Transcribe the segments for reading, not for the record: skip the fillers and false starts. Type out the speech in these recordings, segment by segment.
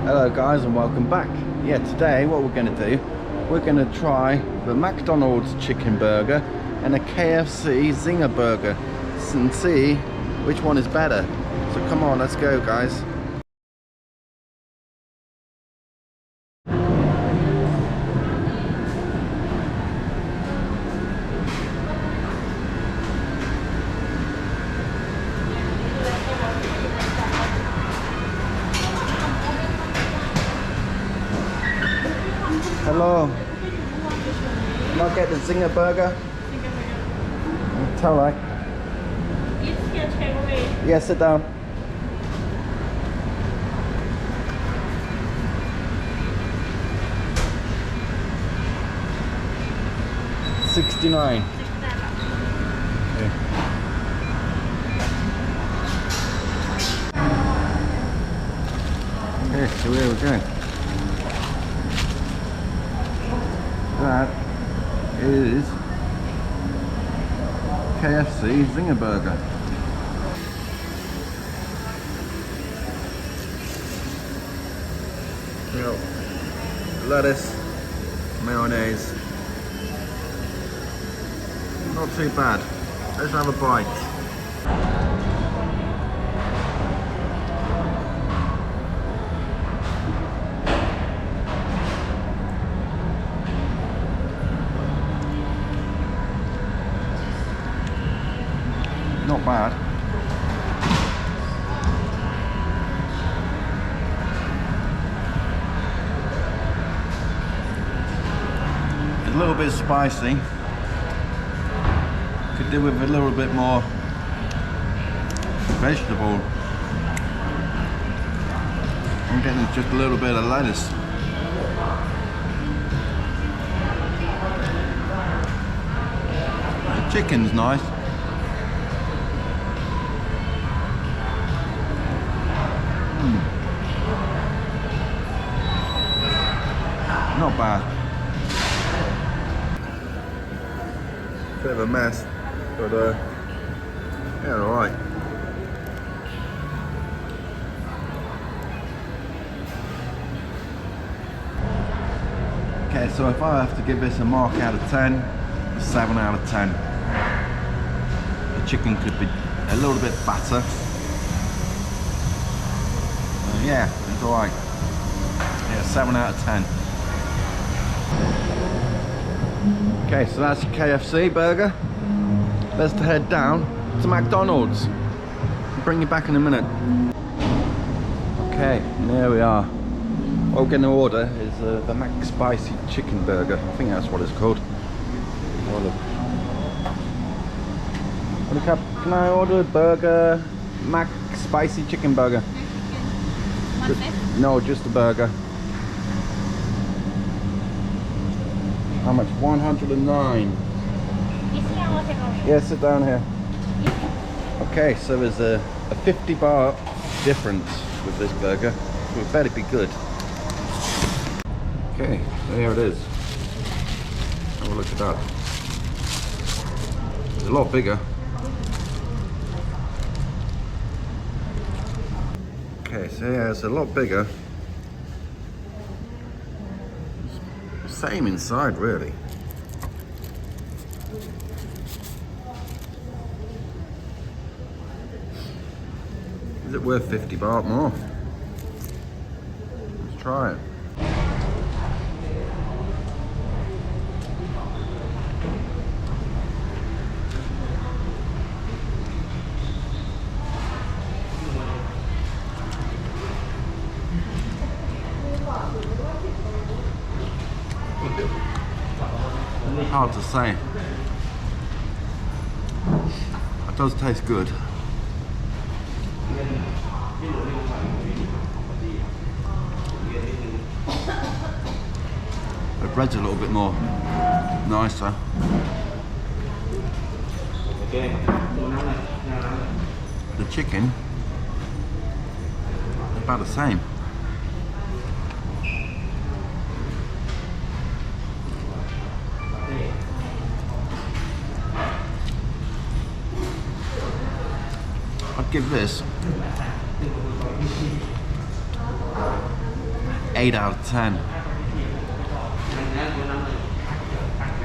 Hello guys and welcome back. Yeah, today what we're going to do, we're going to try the McDonald's chicken burger and a KFC Zinger burger and see which one is better. So come on, let's go guys. Hello. Can I get the Zinger burger? It's alright. Yeah, sit down. $69. Okay, so here we go. That is KFC Zinger burger. Lettuce, mayonnaise. Not too bad. Let's have a bite. Not bad. It's a little bit spicy. Could do with a little bit more vegetable. I'm getting just a little bit of lettuce. The chicken's nice. Not bad. Bit of a mess, but yeah, alright. Okay, so if I have to give this a mark out of 10, 7 out of 10. The chicken could be a little bit fatter. Yeah, it's alright. Yeah, 7 out of 10. Okay, so that's your KFC burger. Let's head down to McDonald's. I'll bring you back in a minute. Okay, and here we are. What we're going to order is the Mac Spicy Chicken Burger. I think that's what it's called. Oh, look. Can I order a burger? Mac Spicy Chicken Burger. No, just a burger. How much? 109. Yeah, sit down here. Okay, so there's a 50 baht difference with this burger. So it better be good. Okay, there it is. Have a look at that. It's a lot bigger. Okay, so yeah, it's a lot bigger. Same inside, really. Is it worth 50 baht more? Let's try it. Hard to say. It does taste good. The bread's a little bit more nicer. The chicken is about the same. I'd give this 8 out of 10.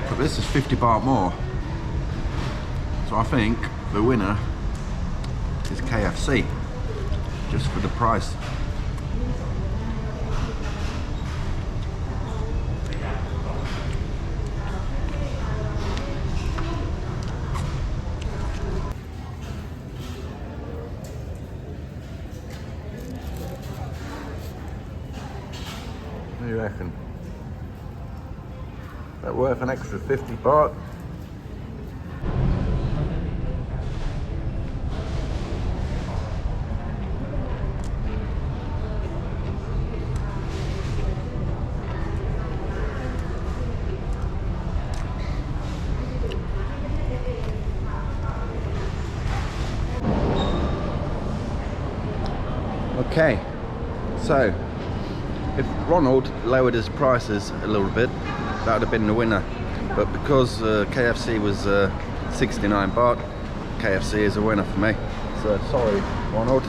But this is 50 baht more. So I think the winner is KFC, just for the price. What do you reckon? That worth an extra 50 baht? Okay, so if Ronald lowered his prices a little bit, that would have been the winner. But because KFC was 69 baht, KFC is a winner for me. So sorry, Ronald.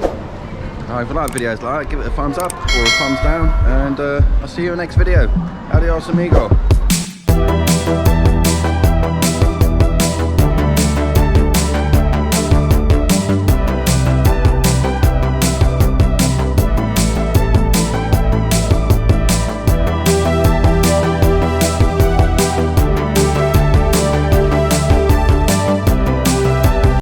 If you like videos like that, give it a thumbs up or a thumbs down, and I'll see you in the next video. Adios, amigo.